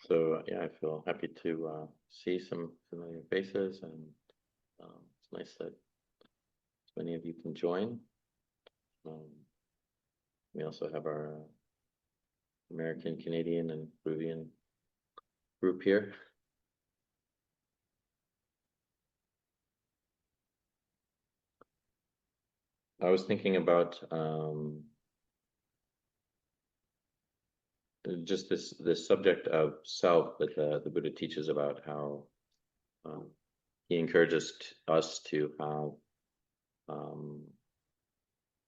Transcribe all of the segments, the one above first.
So yeah, I feel happy to see some familiar faces, and it's nice that many of you can join. Um, we also have our American, Canadian, and Peruvian group here. I was thinking about just this subject of self that the Buddha teaches about, how he encourages us to have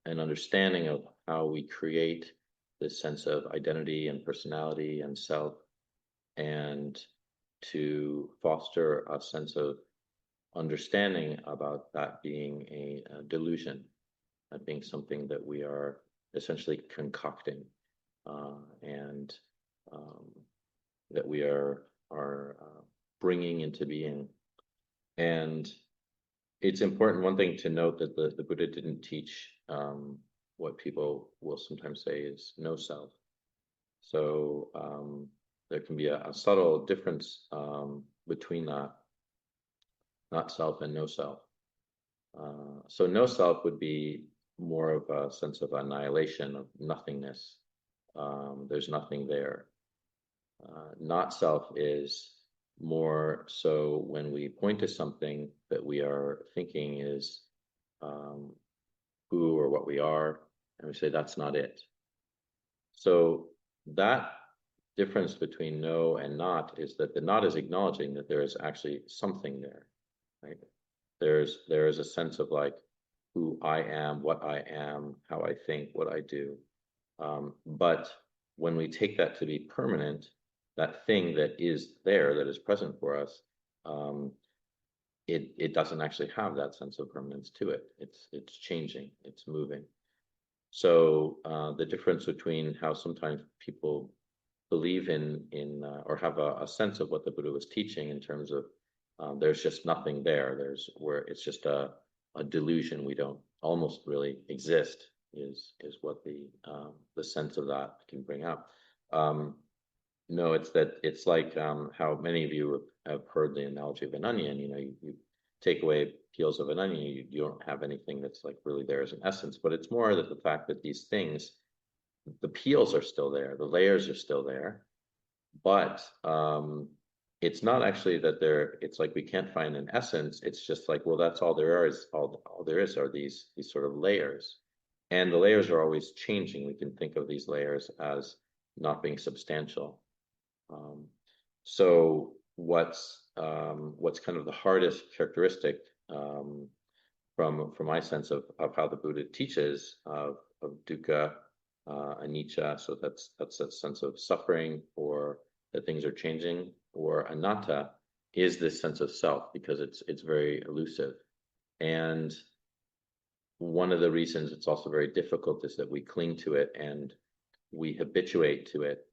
an understanding of how we create this sense of identity and personality and self, and to foster a sense of understanding about that being a delusion, that being something that we are essentially concocting, and that we are bringing into being. And it's important, one thing to note, that the Buddha didn't teach what people will sometimes say is no self. So there can be a subtle difference between that, not self and no self. So no self would be more of a sense of annihilation, of nothingness. There's nothing there. Not self is more so when we point to something that we are thinking is who or what we are, and we say that's not it. So that difference between no and not is that the not is acknowledging that there is actually something there, right? There is a sense of like who I am, what I am, how I think, what I do. But when we take that to be permanent, that thing that is there, that is present for us, it doesn't actually have that sense of permanence to it. It's changing, it's moving. So the difference between how sometimes people believe in or have a sense of what the Buddha was teaching in terms of there's just nothing there. There's where it's just a delusion. We don't almost really exist. Is what the sense of that can bring up. No, it's like how many of you have heard the analogy of an onion. You know, you take away peels of an onion, you don't have anything that's like really there as an essence. But it's more that the fact that these things, the peels are still there, the layers are still there, but it's not actually that it's like we can't find an essence. It's just like, well, that's all there is. All there is are these sort of layers, and the layers are always changing. We can think of these layers as not being substantial. So what's kind of the hardest characteristic from my sense of how the Buddha teaches of dukkha, anicca, so that's that sense of suffering, or that things are changing, or anatta, is this sense of self, because it's very elusive. And one of the reasons it's also very difficult is that we cling to it and we habituate to it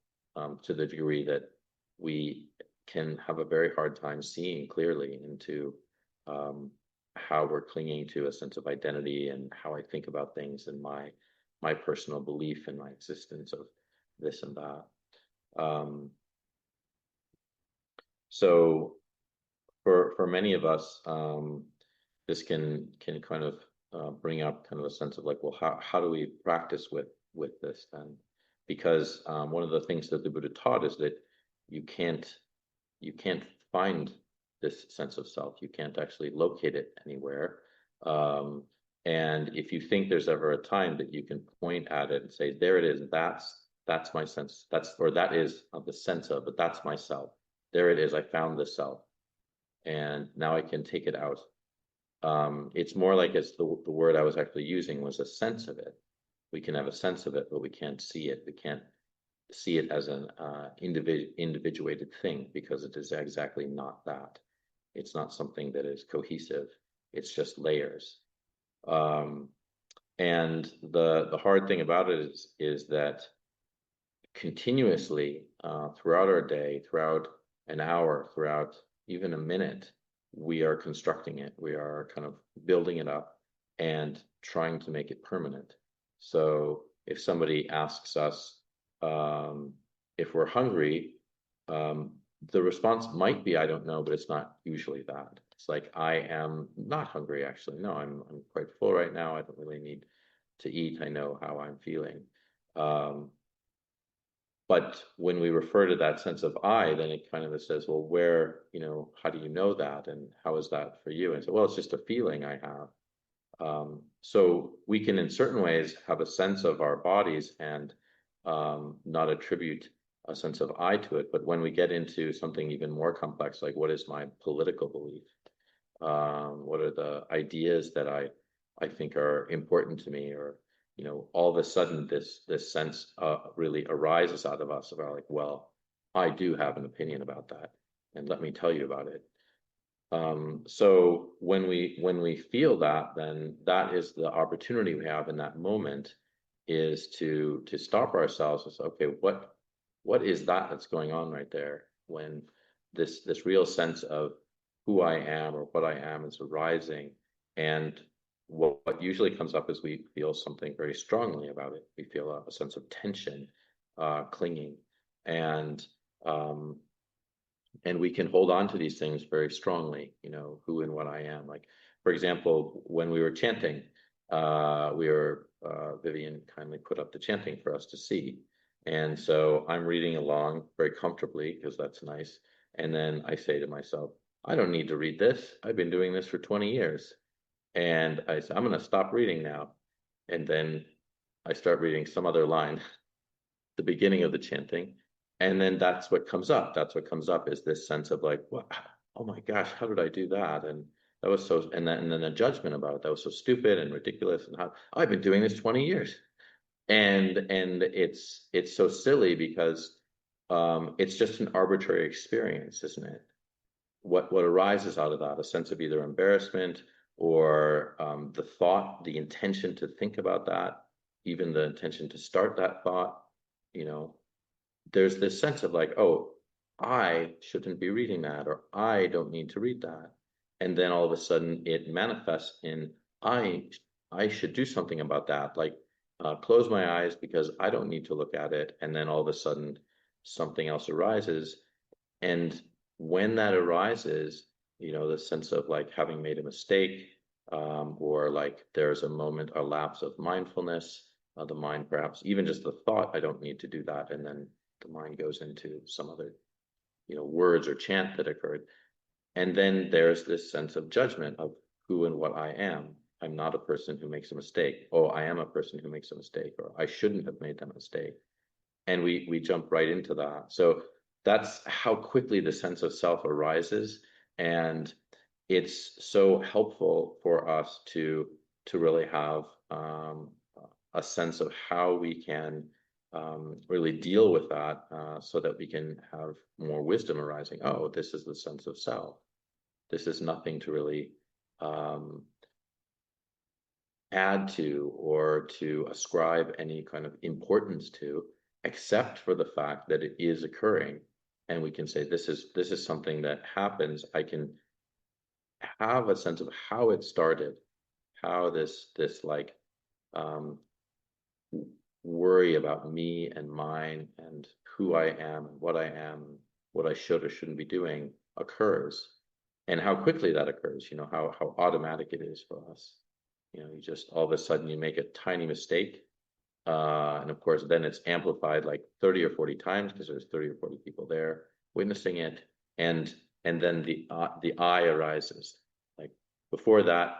to the degree that we can have a very hard time seeing clearly into how we're clinging to a sense of identity and how I think about things, and my personal belief and my existence of this and that. So for many of us, this can kind of bring up kind of a sense of like, well, how do we practice with this then? Because one of the things that the Buddha taught is that you can't find this sense of self. You can't actually locate it anywhere. And if you think there's ever a time that you can point at it and say, there it is, that's my sense, that is the sense of, but that's myself. There it is, I found the self, and now I can take it out. It's more like it's the word I was actually using was a sense of it. We can have a sense of it, but we can't see it. We can't see it as an individuated thing, because it is exactly not that. It's not something that is cohesive. It's just layers. And the hard thing about it is that continuously throughout our day, throughout an hour, throughout even a minute, we are constructing it. We are kind of building it up and trying to make it permanent. So if somebody asks us if we're hungry, the response might be, I don't know, but it's not usually that. It's like, I am not hungry, actually. No, I'm quite full right now. I don't really need to eat. I know how I'm feeling. Um, but when we refer to that sense of I, then it kind of says, well, where, how do you know that? And how is that for you? And so, well, it's just a feeling I have. So we can, in certain ways, have a sense of our bodies and not attribute a sense of I to it. But when we get into something even more complex, like what is my political belief? What are the ideas that I think are important to me? Or, all of a sudden this sense really arises out of us about like, well, I do have an opinion about that, and let me tell you about it. So when we feel that, then that is the opportunity we have in that moment, is to stop ourselves and say, okay, what is that that's going on right there, when this real sense of who I am or what I am is arising. And what usually comes up is we feel something very strongly about it. We feel a sense of tension, clinging, and um, and we can hold on to these things very strongly, who and what I am. Like, for example, when we were chanting, Vivian kindly put up the chanting for us to see. And so I'm reading along very comfortably because that's nice. And then I say to myself, I don't need to read this. I've been doing this for 20 years. And I say, I'm going to stop reading now. And then I start reading some other line, the beginning of the chanting. And then that's what comes up. That's what comes up, is this sense of like, what? Oh my gosh, how did I do that? And that was so, and then a judgment about it. That was so stupid and ridiculous. And how, oh, I've been doing this 20 years. And it's so silly because it's just an arbitrary experience, isn't it? What arises out of that, a sense of either embarrassment or the thought, the intention to think about that, even the intention to start that thought, you know, there's this sense of like, oh, I shouldn't be reading that, or I don't need to read that. And then all of a sudden it manifests in, I I should do something about that, like close my eyes because I don't need to look at it. And then all of a sudden something else arises. And when that arises, the sense of like having made a mistake, or like there's a moment, a lapse of mindfulness, the mind perhaps even just the thought, I don't need to do that, and then the mind goes into some other, words or chant that occurred. And then there's this sense of judgment of who and what I am. I'm not a person who makes a mistake. Oh, I am a person who makes a mistake, or I shouldn't have made that mistake. And we jump right into that. So that's how quickly the sense of self arises. And it's so helpful for us to really have a sense of how we can really deal with that, so that we can have more wisdom arising. Oh, this is the sense of self. This is nothing to really um, add to or to ascribe any kind of importance to, except for the fact that it is occurring. And we can say, this is something that happens. I can have a sense of how it started, how this like um, worry about me and mine and who I am and what I am, what I should or shouldn't be doing occurs, and how quickly that occurs, how automatic it is for us. You just all of a sudden you make a tiny mistake, and of course then it's amplified like 30 or 40 times because there's 30 or 40 people there witnessing it, and then the I arises. Like before that,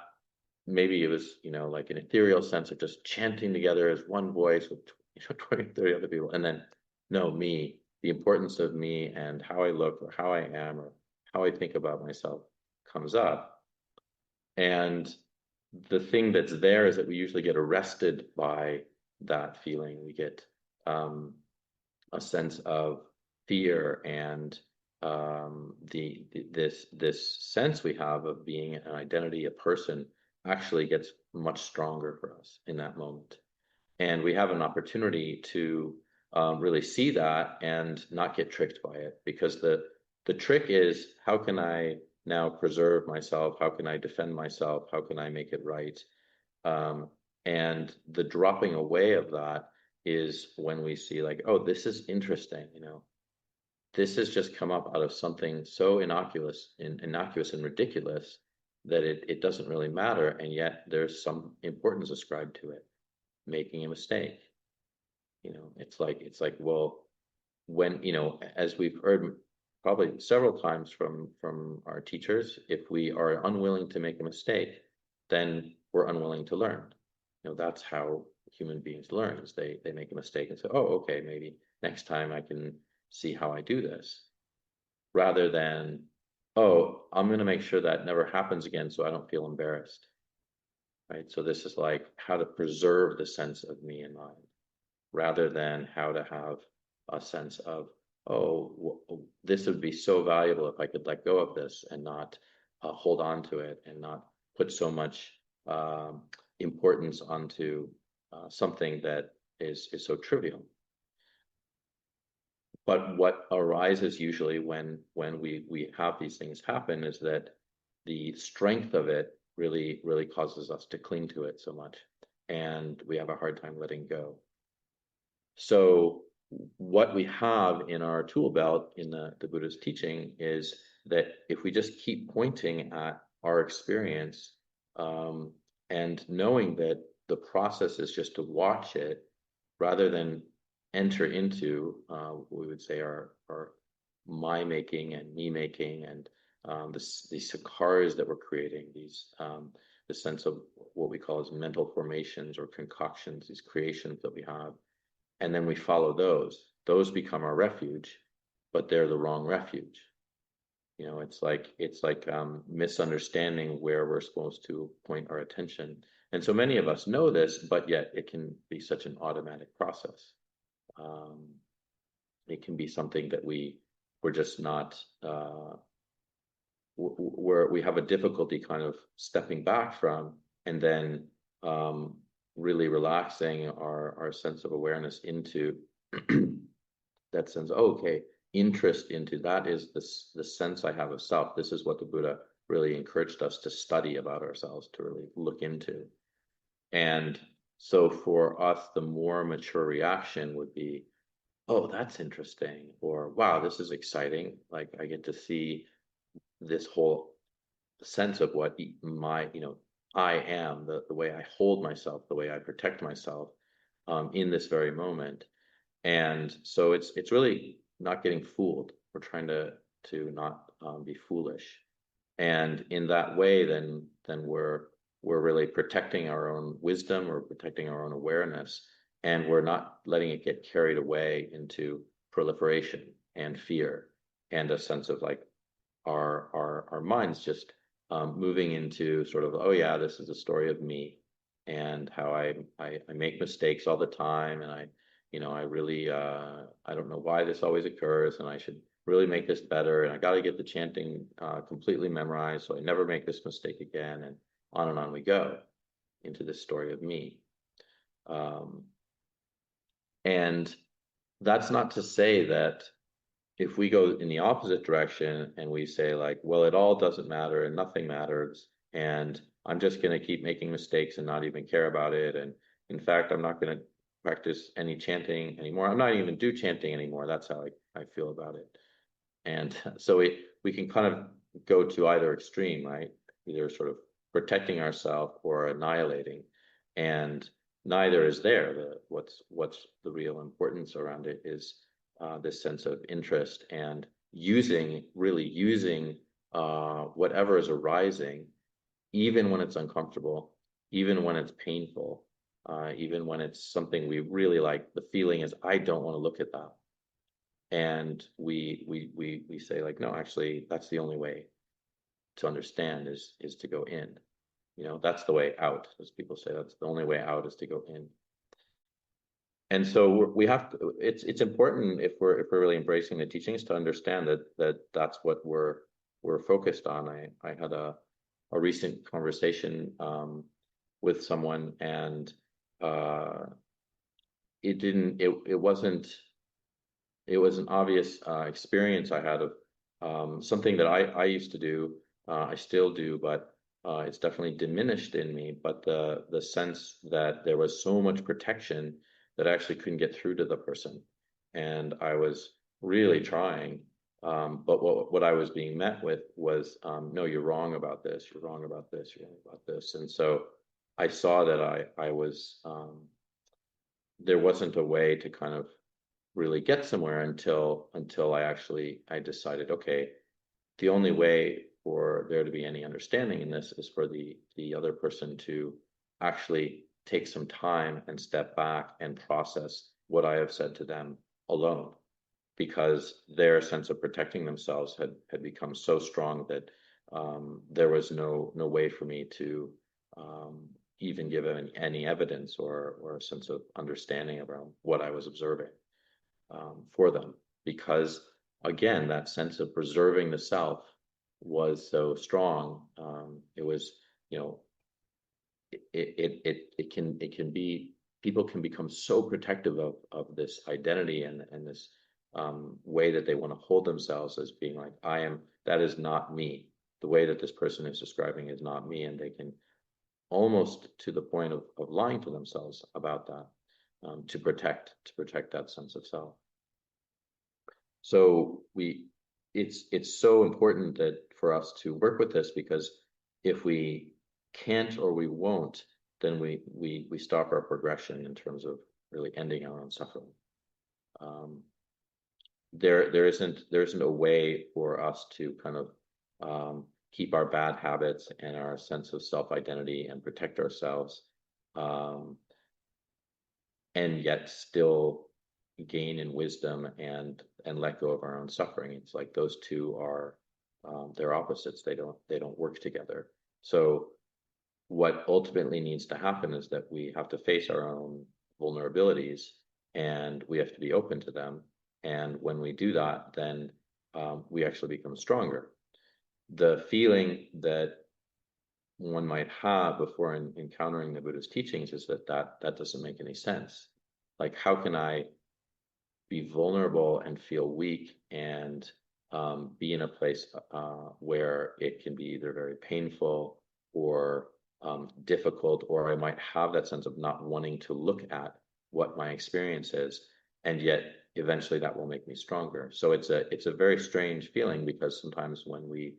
maybe it was, like an ethereal sense of just chanting together as one voice with 20, 30 other people. And then, no, me, the importance of me and how I look or how I am or how I think about myself comes up. And the thing that's there is that we usually get arrested by that feeling. We get a sense of fear, and this sense we have of being an identity, a person, actually gets much stronger for us in that moment. And we have an opportunity to really see that and not get tricked by it, because the trick is, how can I now preserve myself? How can I defend myself? How can I make it right? Um, and the dropping away of that is when we see like, oh, this is interesting, this has just come up out of something so innocuous and ridiculous that it doesn't really matter, and yet there's some importance ascribed to it. Making a mistake, it's like, well, when, as we've heard probably several times from our teachers, if we are unwilling to make a mistake, then we're unwilling to learn. That's how human beings learn, is they make a mistake and say, oh, okay, maybe next time I can see how I do this, rather than, oh, I'm going to make sure that never happens again so I don't feel embarrassed. Right? So this is like how to preserve the sense of me and mine, rather than how to have a sense of, oh, this would be so valuable if I could let go of this and not hold on to it, and not put so much importance onto something that is so trivial. But what arises usually when we have these things happen is that the strength of it really causes us to cling to it so much, and we have a hard time letting go. So what we have in our tool belt in the Buddha's teaching is that if we just keep pointing at our experience, and knowing that the process is just to watch it, rather than enter into we would say our my making and me making, and these sakharas that we're creating, these the sense of what we call as mental formations or concoctions, these creations that we have, and then we follow those become our refuge, but they're the wrong refuge. It's like misunderstanding where we're supposed to point our attention. And so many of us know this, but yet it can be such an automatic process. It can be something that we're just not, where we have a difficulty kind of stepping back from, and then really relaxing our sense of awareness into that sense. Oh, okay, interest into that is the sense I have of self. This is what the Buddha really encouraged us to study about ourselves, to really look into. And so for us, the more mature reaction would be, oh, that's interesting, or wow, this is exciting. Like I get to see this whole sense of what my, I am, the way I hold myself, the way I protect myself in this very moment. And so it's really not getting fooled. We're trying to not be foolish. And in that way, then we're really protecting our own wisdom, or protecting our own awareness, and we're not letting it get carried away into proliferation and fear, and a sense of like our minds just moving into sort of, oh yeah, this is a story of me, and how I make mistakes all the time, and I really I don't know why this always occurs, and I should really make this better, and I got to get the chanting completely memorized so I never make this mistake again, and on we go into this story of me. And that's not to say that if we go in the opposite direction and we say like, well, it all doesn't matter and nothing matters, and I'm just going to keep making mistakes and not even care about it, and in fact, I'm not going to practice any chanting anymore. I'm not even do chanting anymore. That's how I feel about it. And so we can kind of go to either extreme, right? Either sort of protecting ourselves or annihilating, and neither is there. What's the real importance around it is this sense of interest, and using whatever is arising, even when it's uncomfortable, even when it's painful, even when it's something we really like. The feeling is, I don't want to look at that. And we say like, no, actually, that's the only way to understand is to go in. That's the way out, as people say. That's the only way out, is to go in. And so we have to. It's important, if we're really embracing the teachings, to understand that's what we're focused on. I had a recent conversation with someone, and it was an obvious experience I had of something that I used to do. I still do, but it's definitely diminished in me. But the sense that there was so much protection that I actually couldn't get through to the person, and I was really trying. But what I was being met with was, no, you're wrong about this, you're wrong about this, you're wrong about this. And so I saw that I was, there wasn't a way to kind of really get somewhere until I decided, okay, the only way for there to be any understanding in this is for the other person to actually take some time and step back and process what I have said to them alone, because their sense of protecting themselves had become so strong that there was no way for me to even give any evidence or a sense of understanding around what I was observing for them, because again, that sense of preserving the self was so strong. It was, you know, it can be, people can become so protective of this identity and this way that they want to hold themselves as being like, I am, that is not me. The way that this person is describing is not me, and they can almost to the point of lying to themselves about that, to protect that sense of self. So it's so important that for us to work with this, because if we can't or we won't, then we stop our progression in terms of really ending our own suffering. There isn't a way for us to kind of keep our bad habits and our sense of self-identity and protect ourselves, and yet still gain in wisdom and let go of our own suffering. It's like those two are they're opposites. They don't work together. So what ultimately needs to happen is that we have to face our own vulnerabilities, and we have to be open to them. And when we do that, then we actually become stronger. The feeling that one might have before encountering the Buddha's teachings is that doesn't make any sense. Like, how can I be vulnerable and feel weak and be in a place where it can be either very painful or difficult, or I might have that sense of not wanting to look at what my experience is, and yet eventually that will make me stronger. So it's a very strange feeling, because sometimes when we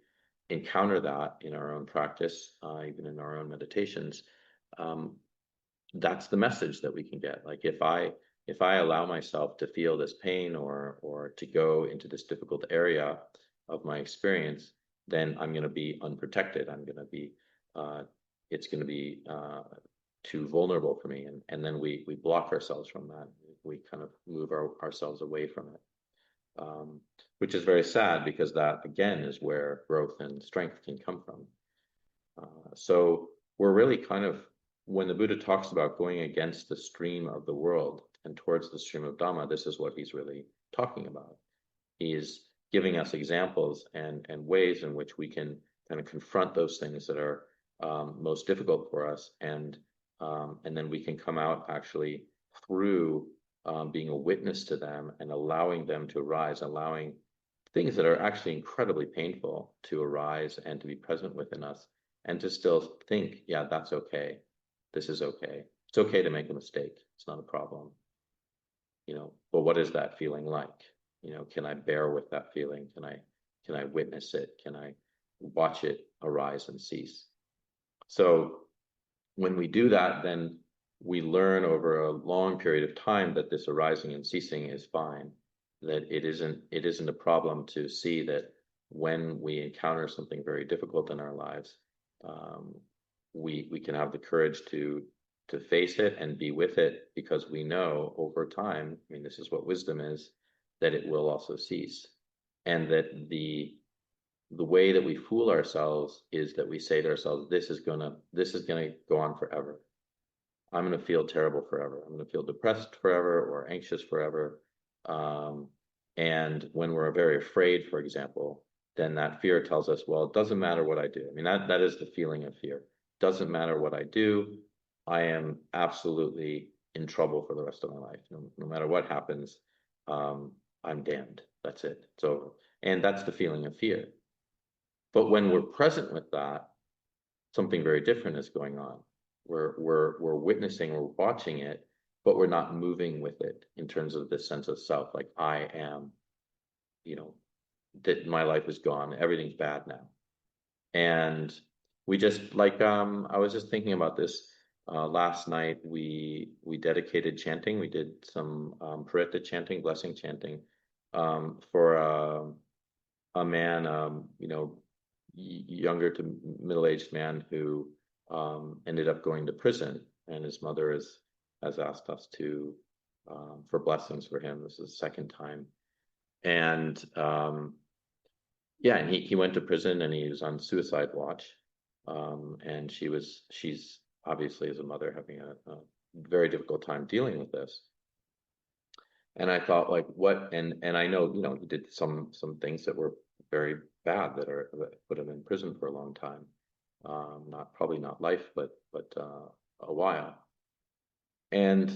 encounter that in our own practice, even in our own meditations, that's the message that we can get. Like, if I allow myself to feel this pain or to go into this difficult area of my experience, then I'm going to be unprotected. I'm going to be it's going to be too vulnerable for me, and then we block ourselves from that. We kind of move ourselves away from it, which is very sad, because that again is where growth and strength can come from. So we're really kind of, when the Buddha talks about going against the stream of the world and towards the stream of Dhamma, this is what he's really talking about. He's giving us examples and ways in which we can kind of confront those things that are most difficult for us, and then we can come out actually through being a witness to them and allowing them to arise, allowing things that are actually incredibly painful to arise and to be present within us, and to still think, yeah, that's okay. This is okay. It's okay to make a mistake. It's not a problem. But what is that feeling like? Can I bear with that feeling? Can I witness it? Can I watch it arise and cease? So when we do that, then we learn over a long period of time that this arising and ceasing is fine, that it isn't a problem to see that when we encounter something very difficult in our lives, we can have the courage to face it and be with it, because we know over time, I mean, this is what wisdom is, that it will also cease. And that the way that we fool ourselves is that we say to ourselves, this is gonna go on forever. I'm gonna feel terrible forever. I'm gonna feel depressed forever or anxious forever. And when we're very afraid, for example, then that fear tells us, well, it doesn't matter what I do. I mean, that is the feeling of fear. Doesn't matter what I do, I am absolutely in trouble for the rest of my life. No matter what happens, I'm damned. That's it. It's over. And that's the feeling of fear. But when we're present with that, something very different is going on. We're witnessing, we're watching it, but we're not moving with it in terms of this sense of self, like I am. you know, that my life is gone, everything's bad now. And we just like I was just thinking about this last night. We dedicated chanting. We did some Parita chanting, blessing chanting, for a man, younger to middle-aged man who ended up going to prison, and his mother has asked us to for blessings for him. This is the second time, and yeah, and he went to prison and he was on suicide watch. And she's obviously, as a mother, having a very difficult time dealing with this. And I thought, like, what, and I know, he did some things that were very bad that put him in prison for a long time. Probably not life, but a while. And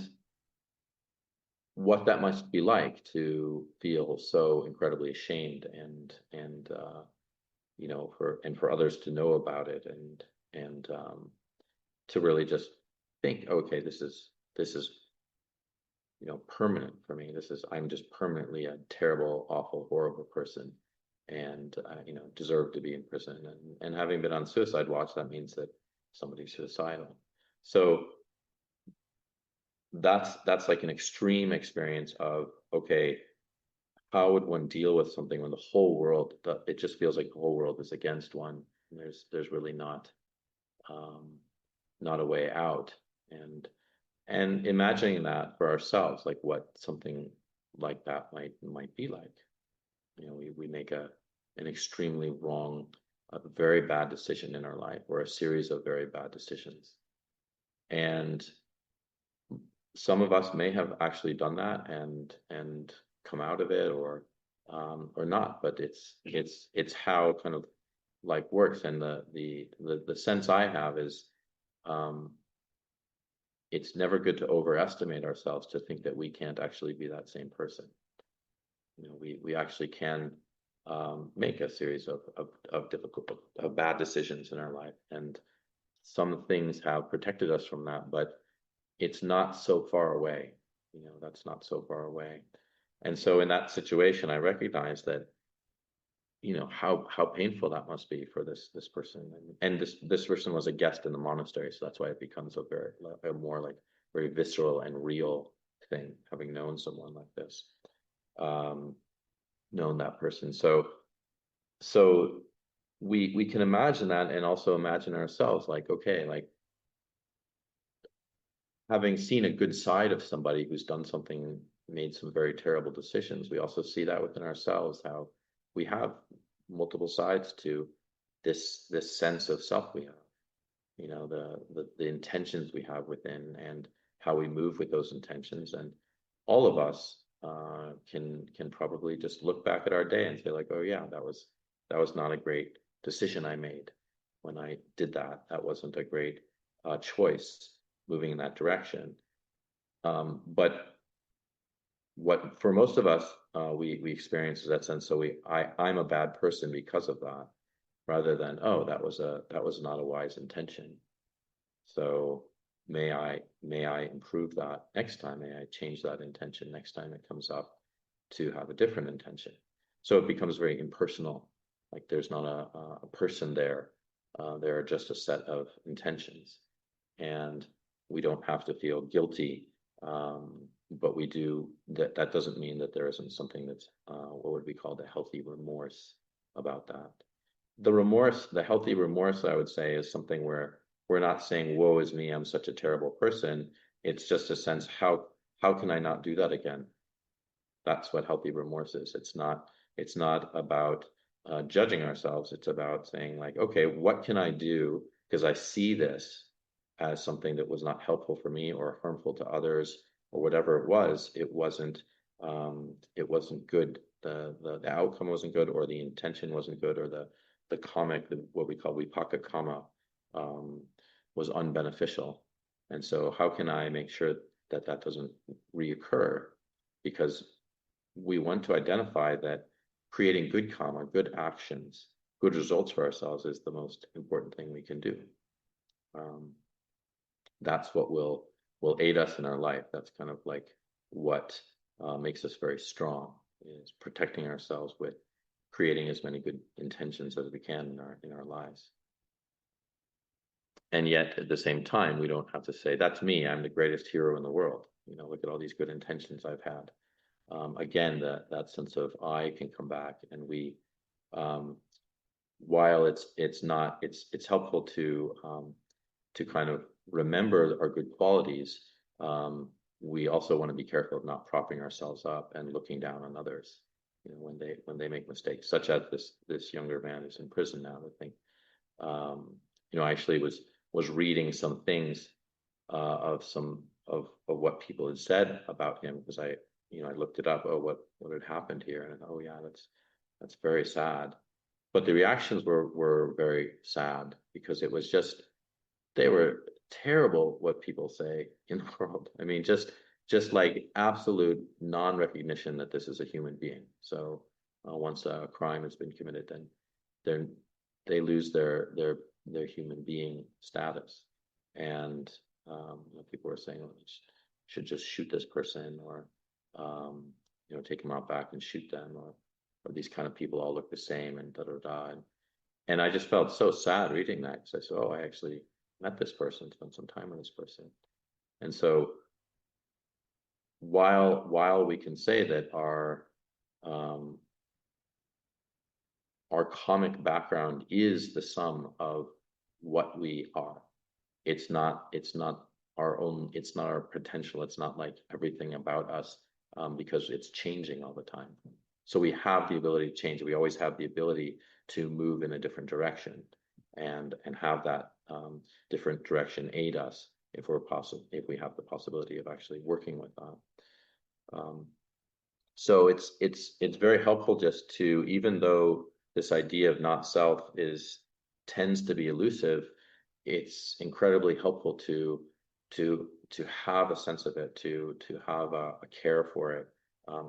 what that must be like to feel so incredibly ashamed and for others to know about it, and to really just think, okay, this is permanent for me. I'm just permanently a terrible, awful, horrible person, and deserve to be in prison. And having been on suicide watch, that means that somebody's suicidal. So that's like an extreme experience of, okay, how would one deal with something when the whole world, it just feels like the whole world is against one, and there's really not a way out. And imagining that for ourselves, like what something like that might be like. We make an extremely wrong, a very bad decision in our life, or a series of very bad decisions. And some of us may have actually done that and come out of it, or not, but it's how kind of like works. And the sense I have is it's never good to overestimate ourselves, to think that we can't actually be that same person. We actually can make a series of difficult, of bad decisions in our life, and some things have protected us from that, but it's not so far away. That's not so far away. And so in that situation, I recognize that, how painful that must be for this person. And this person was a guest in the monastery, so that's why it becomes a more like very visceral and real thing, having known someone like this, known that person. So we can imagine that, and also imagine ourselves like, okay, like, having seen a good side of somebody who's done something, made some very terrible decisions, we also see that within ourselves, how we have multiple sides to this sense of self we have, the intentions we have within, and how we move with those intentions. And all of us can probably just look back at our day and say, like, oh yeah, that was not a great decision I made when I did that. That wasn't a great choice moving in that direction. But what for most of us we experience is that sense. So I'm a bad person because of that, rather than, oh, that was not a wise intention. So may I improve that next time? May I change that intention next time it comes up to have a different intention? So it becomes very impersonal. Like, there's not a person there. There are just a set of intentions, and we don't have to feel guilty, but we do. That doesn't mean that there isn't something that's what would be called a healthy remorse about that. The healthy remorse, I would say, is something where we're not saying, woe is me, I'm such a terrible person. It's just a sense, how can I not do that again? That's what healthy remorse is. It's not about judging ourselves. It's about saying, like, okay, what can I do? Because I see this as something that was not helpful for me, or harmful to others, or whatever it was. It wasn't good. The outcome wasn't good, or the intention wasn't good, or the what we call vipaka kama, was unbeneficial. And so how can I make sure that doesn't reoccur? Because we want to identify that creating good karma, good actions, good results for ourselves is the most important thing we can do. That's what will aid us in our life. That's kind of like what makes us very strong. is protecting ourselves with creating as many good intentions as we can in our lives. And yet at the same time, we don't have to say, that's me, I'm the greatest hero in the world. Look at all these good intentions I've had. Again, that sense of I can come back, and we, while it's helpful to kind of remember our good qualities, we also want to be careful of not propping ourselves up and looking down on others, when they make mistakes, such as this younger man who's in prison now. I think, I actually was reading some things of what people had said about him, because I looked it up. Oh, what had happened here? And oh yeah, that's very sad. But the reactions were very sad, because it was just, they were terrible what people say in the world. I mean, just like absolute non-recognition that this is a human being. So once a crime has been committed, then they lose their human being status. And people were saying, oh, you should just shoot this person, or take them out back and shoot them, or these kind of people all look the same, and da da da. And I just felt so sad reading that, because I said, oh, I actually met this person, spent some time with this person. And so while we can say that our karmic background is the sum of what we are, it's not our own, it's not our potential, it's not like everything about us, because it's changing all the time. So we have the ability to change. We always have the ability to move in a different direction, and have that different direction aid us if we have the possibility of actually working with that. So it's very helpful just to, even though this idea of not self tends to be elusive, it's incredibly helpful to have a sense of it, to have a care for it,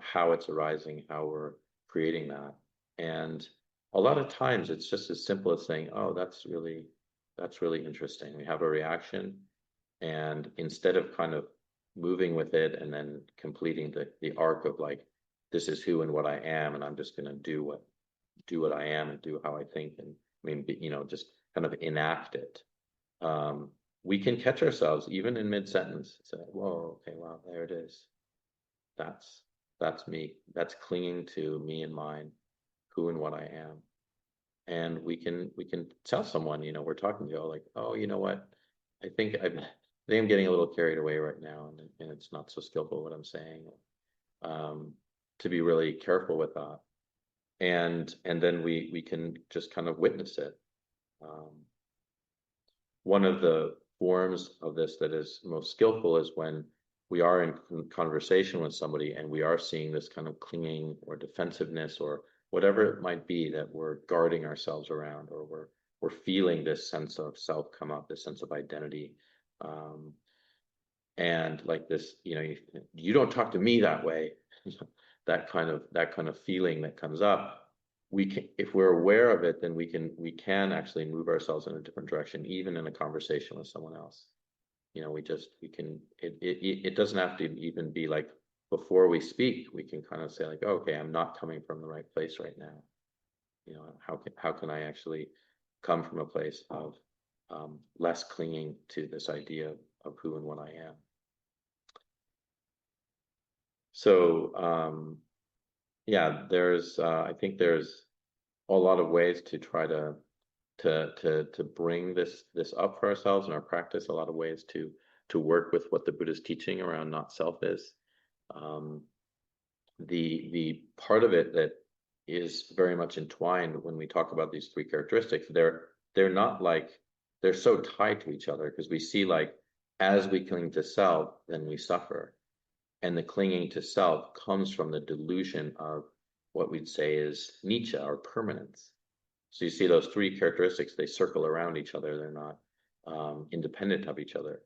how it's arising, how we're creating that. And a lot of times it's just as simple as saying, oh, that's really interesting. We have a reaction, and instead of kind of moving with it and then completing the arc of like, this is who and what I am, and I'm just going to do what I am and do how I think, and just kind of enact it. We can catch ourselves even in mid-sentence, say, whoa, okay, wow, there it is. That's me. That's clinging to me and mine, who and what I am. And we can tell someone, we're talking to, like, oh, you know what? I think I'm getting a little carried away right now, and it's not so skillful what I'm saying. To be really careful with that. And then we can just kind of witness it. One of the forms of this that is most skillful is when we are in conversation with somebody and we are seeing this kind of clinging or defensiveness or whatever it might be that we're guarding ourselves around, or we're feeling this sense of self come up, this sense of identity, and like this, you don't talk to me that way, that kind of feeling that comes up. We can, if we're aware of it, then we can actually move ourselves in a different direction, even in a conversation with someone else. It doesn't have to even be like before we speak. We can kind of say like, oh, okay, I'm not coming from the right place right now. How can I actually come from a place of less clinging to this idea of who and what I am? So yeah, I think there's a lot of ways to try to bring this up for ourselves in our practice. A lot of ways to work with what the Buddha's teaching around not self is. The part of it that is very much entwined when we talk about these three characteristics, they're not like, they're so tied to each other, because we see like, as we cling to self, then we suffer. And the clinging to self comes from the delusion of what we'd say is Nietzsche, or permanence. So you see those three characteristics, they circle around each other. They're not independent of each other.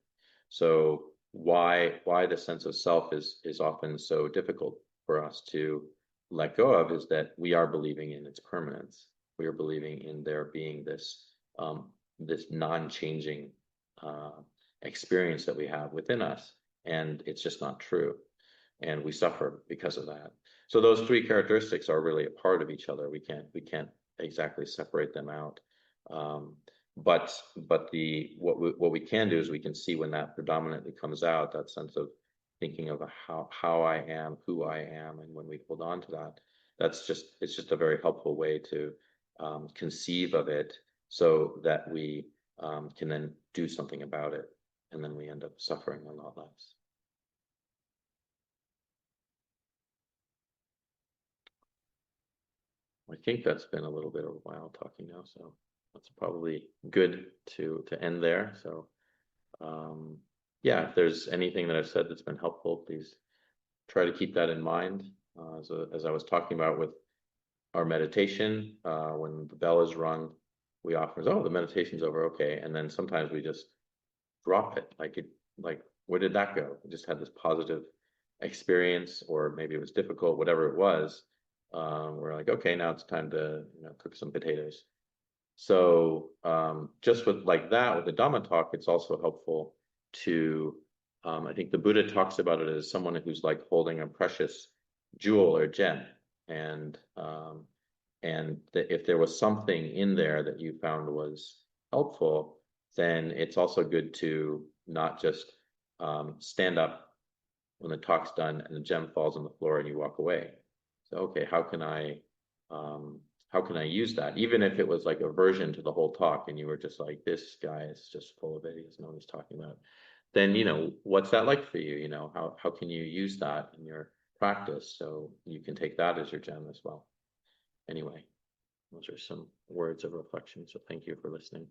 So why the sense of self is often so difficult for us to let go of is that we are believing in its permanence. We are believing in there being this non-changing experience that we have within us, and it's just not true, and we suffer because of that. So those three characteristics are really a part of each other. We can't exactly separate them out. But what we can do is we can see when that predominantly comes out, that sense of thinking of how I am, who I am, and when we hold on to that, it's just a very helpful way to conceive of it, so that we can then do something about it, and then we end up suffering a lot less. I think that's been a little bit of a while talking now, so that's probably good to end there. So yeah, if there's anything that I've said that's been helpful, please try to keep that in mind. As I was talking about with our meditation, when the bell is rung, we often say, oh, the meditation's over, okay. And then sometimes we just drop it. Like, where did that go? We just had this positive experience, or maybe it was difficult, whatever it was. We're like, okay, now it's time to cook some potatoes. So just with like that, with the Dhamma talk, it's also helpful to, I think the Buddha talks about it as someone who's like holding a precious jewel or gem. And if there was something in there that you found was helpful, then it's also good to not just stand up when the talk's done and the gem falls on the floor and you walk away. So, okay, how can I use that? Even if it was like a version to the whole talk and you were just like, this guy is just full of it, he doesn't know what he's talking about. Then, what's that like for you? How can you use that in your practice so you can take that as your gem as well? Anyway, those are some words of reflection. So thank you for listening.